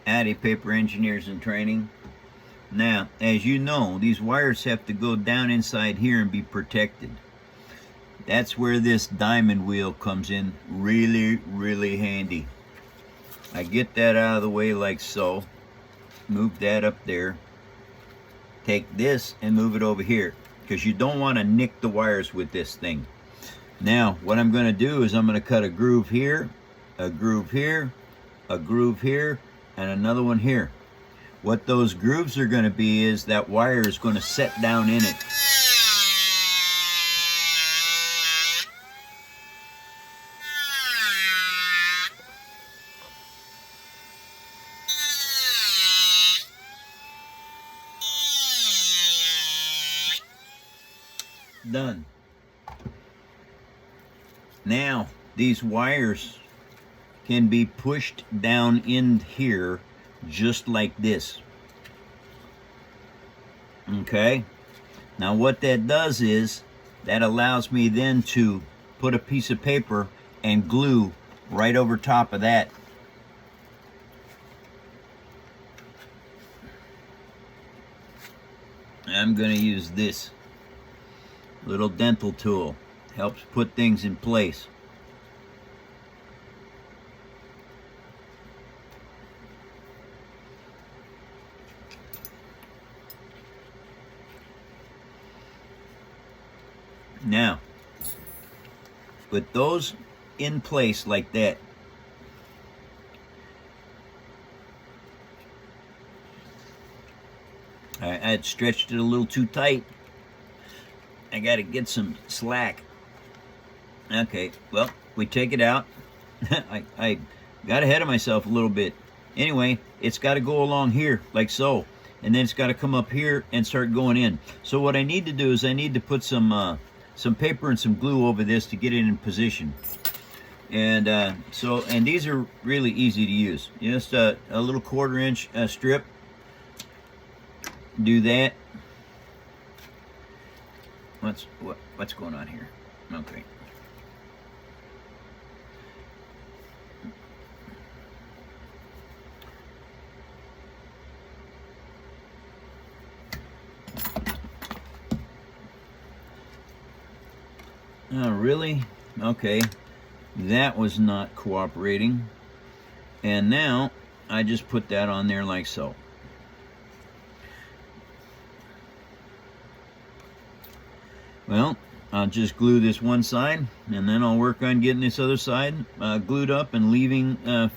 Howdy, paper engineers in training. Now, as you know, these wires have to go down inside here and be protected. That's where this diamond wheel comes in really handy. I get that out of the way like so. Move that up there. Take this and move it over here, because you don't want to nick the wires with this thing. Now, what I'm going to do is I'm going to cut a groove here, a groove here, a groove here, and another one here. What those grooves are going to be is that wire is going to set down in it. Done. Now, these wires can be pushed down in here just like this. Okay? Now what that does is, that allows me then to put a piece of paper and glue right over top of that. I'm going to use this little dental tool. Helps put things in place. Now, with those in place like that, I had stretched it a little too tight. I got to get some slack. Okay, well, we take it out. I got ahead of myself a little bit. Anyway, it's got to go along here like so, and then it's got to come up here and start going in. So what I need to do is I need to put some paper and some glue over this to get it in position. And and these are really easy to use. Just a little 1/4 inch strip. Do that. What's going on here? Okay. Oh, really? Okay. That was not cooperating. And now I just put that on there like so. Well, I'll just glue this one side, and then I'll work on getting this other side glued up and leaving to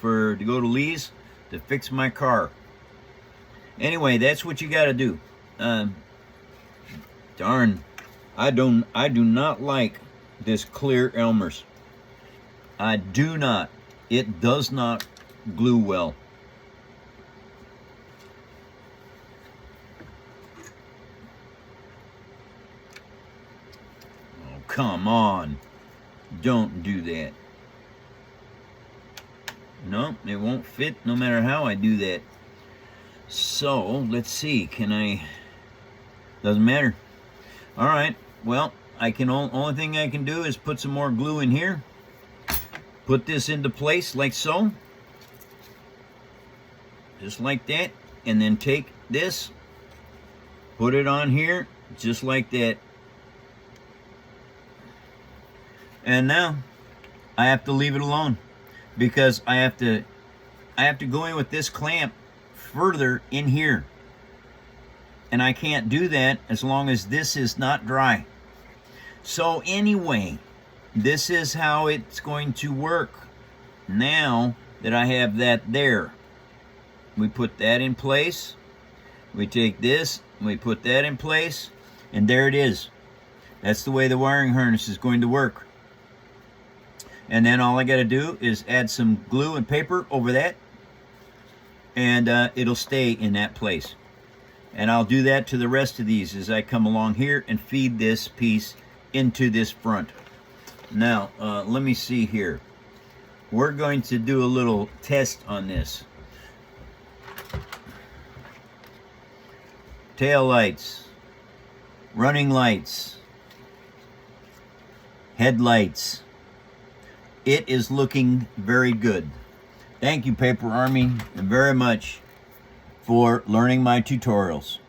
go to Lee's to fix my car. Anyway, that's what you got to do. Darn, I do not like this clear Elmer's. I do not. It does not glue well. Come on, don't do that. No, it won't fit no matter how I do that. So, let's see, doesn't matter. All right, well, only thing I can do is put some more glue in here. Put this into place like so. Just like that. And then take this, put it on here, just like that. And now I have to leave it alone, because I have to go in with this clamp further in here, and I can't do that as long as this is not dry. So anyway, this is how it's going to work. Now that I have that there, we put that in place, we take this, we put that in place, and there it is. That's the way the wiring harness is going to work. And then all I got to do is add some glue and paper over that, and it'll stay in that place. And I'll do that to the rest of these as I come along here and feed this piece into this front. Now, let me see here. We're going to do a little test on this. Tail lights, running lights, headlights. It is looking very good. Thank you, Paper Army, very much for learning my tutorials.